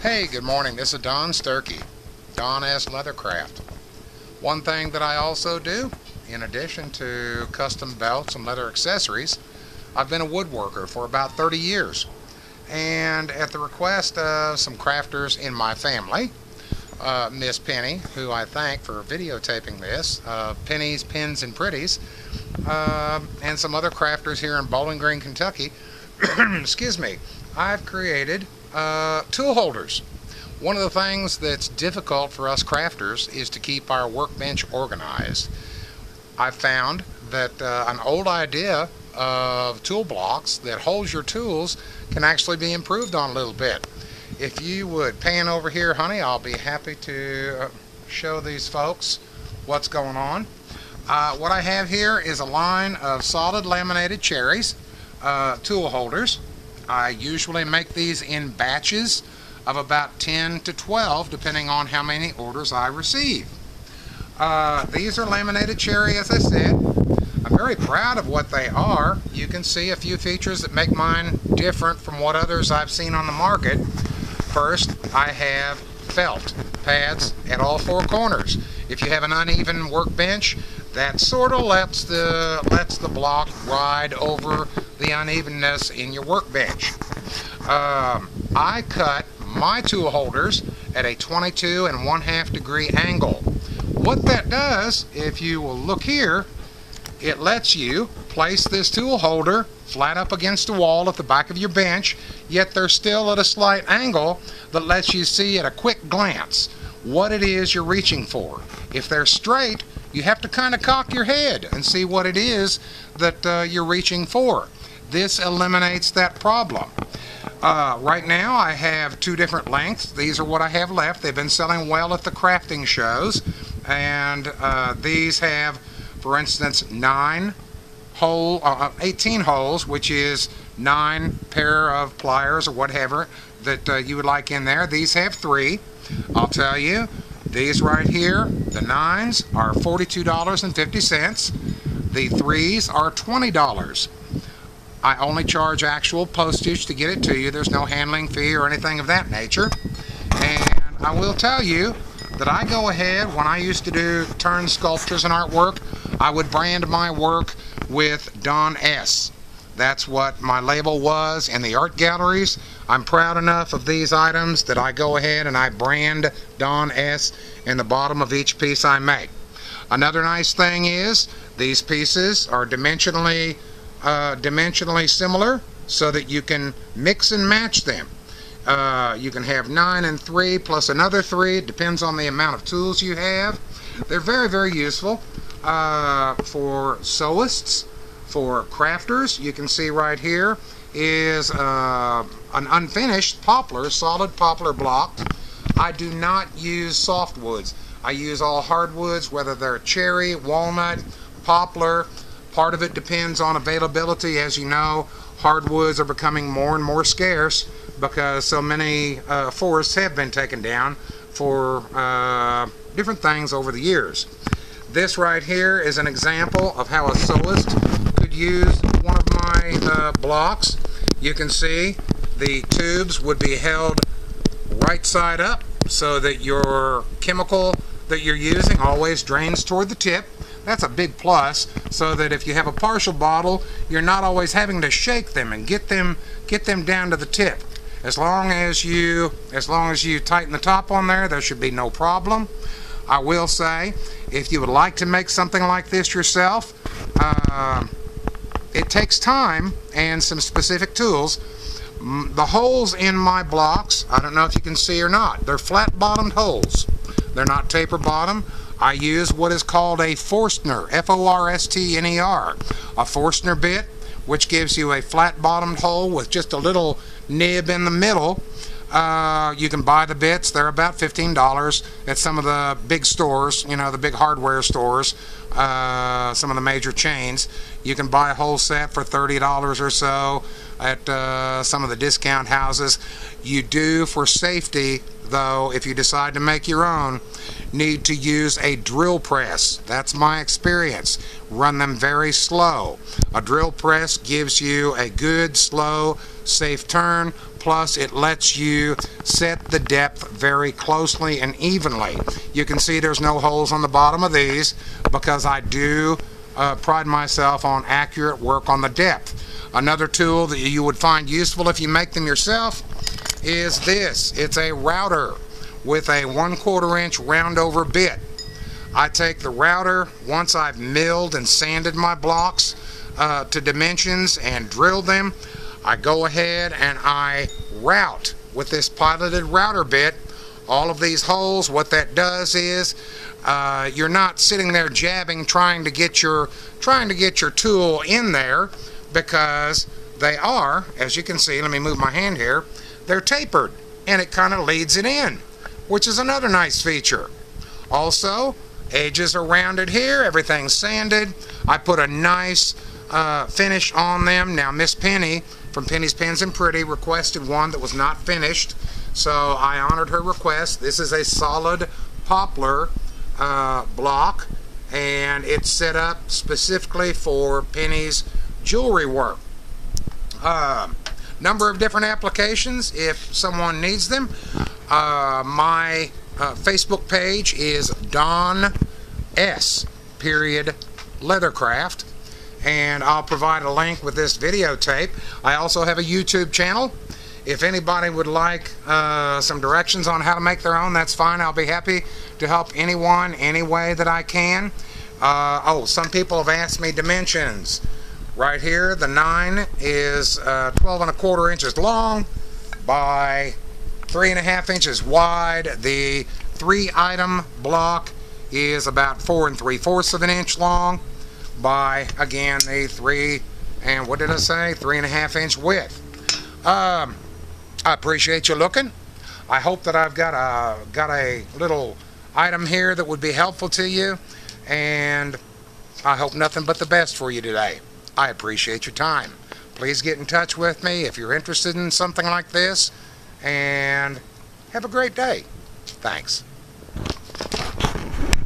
Hey, good morning. This is Don Sturkey, Don S. Leathercraft. One thing that I also do, in addition to custom belts and leather accessories, I've been a woodworker for about 30 years. And at the request of some crafters in my family, Miss Penny, who I thank for videotaping this, Penny's Pins and Pretties, and some other crafters here in Bowling Green, Kentucky, excuse me, I've created tool holders. One of the things that's difficult for us crafters is to keep our workbench organized. I've found that an old idea of tool blocks that holds your tools can actually be improved on a little bit. If you would pan over here, honey, I'll be happy to show these folks what's going on. What I have here is a line of solid laminated cherries tool holders. I usually make these in batches of about 10 to 12 depending on how many orders I receive. These are laminated cherry, as I said. I'm very proud of what they are. You can see a few features that make mine different from what others I've seen on the market. First, I have felt pads at all four corners. If you have an uneven workbench, that sort of lets the block ride over the unevenness in your workbench. I cut my tool holders at a 22 1/2 degree angle. What that does, if you will look here, it lets you place this tool holder flat up against the wall at the back of your bench, yet they're still at a slight angle that lets you see at a quick glance what it is you're reaching for. If they're straight, you have to kind of cock your head and see what it is that you're reaching for. This eliminates that problem. Right now I have two different lengths. These are what I have left. They've been selling well at the crafting shows, and these have, for instance, 18 holes, which is 9 pair of pliers or whatever that you would like in there. These have 3. I'll tell you, these right here, the 9s are $42.50. The 3s are $20. I only charge actual postage to get it to you. There's no handling fee or anything of that nature. And I will tell you that I go ahead, when I used to do turn sculptures and artwork, I would brand my work with Don S. That's what my label was in the art galleries. I'm proud enough of these items that I go ahead and I brand Don S in the bottom of each piece I make. Another nice thing is these pieces are dimensionally similar so that you can mix and match them. You can have 9 and 3 plus another 3. It depends on the amount of tools you have. They're very, very useful for sewists, for crafters. You can see right here is an unfinished poplar, solid poplar block. I do not use softwoods. I use all hardwoods, whether they're cherry, walnut, poplar. Part of it depends on availability. As you know, hardwoods are becoming more and more scarce because so many forests have been taken down for different things over the years. This right here is an example of how a sewist could use one of my blocks. You can see the tubes would be held right side up so that your chemical that you're using always drains toward the tip. That's a big plus, so that if you have a partial bottle, you're not always having to shake them and get them down to the tip. As long as you tighten the top on there should be no problem. I will say, if you would like to make something like this yourself, it takes time and some specific tools. The holes in my blocks, I don't know if you can see or not, they're flat-bottomed holes. They're not taper-bottom. I use what is called a Forstner, F-O-R-S-T-N-E-R, a Forstner bit, which gives you a flat-bottomed hole with just a little nib in the middle. You can buy the bits. They're about $15 at some of the big stores, you know, the big hardware stores, some of the major chains. You can buy a whole set for $30 or so at some of the discount houses. You do, for safety, though, if you decide to make your own, need to use a drill press. That's my experience. Run them very slow. A drill press gives you a good, slow safe turn, plus it lets you set the depth very closely and evenly. You can see there's no holes on the bottom of these because I do pride myself on accurate work on the depth. Another tool that you would find useful if you make them yourself is this. It's a router with a 1/4 inch round over bit. I take the router once I've milled and sanded my blocks to dimensions and drilled them. I go ahead and I route with this piloted router bit all of these holes. What that does is you're not sitting there jabbing trying to get your tool in there, because they are, as you can see, let me move my hand here, they're tapered and it kind of leads it in, which is another nice feature. Also, edges are rounded here, everything's sanded. I put a nice finish on them. Now Miss Penny from Penny's Pens and Pretty requested one that was not finished, so I honored her request. This is a solid poplar block, and it's set up specifically for Penny's jewelry work. Number of different applications if someone needs them. My Facebook page is Don S. Leathercraft, and I'll provide a link with this videotape. I also have a YouTube channel. If anybody would like some directions on how to make their own, that's fine. I'll be happy to help anyone any way that I can. Oh, some people have asked me dimensions. Right here, the 9 is 12 1/4 inches long by 3 1/2 inches wide. The 3-item block is about 4 3/4 of an inch long by, again, the 3 1/2 inch width. I appreciate you looking. I hope that I've got a little item here that would be helpful to you, and I hope nothing but the best for you today. I appreciate your time. Please get in touch with me if you're interested in something like this, and have a great day. Thanks.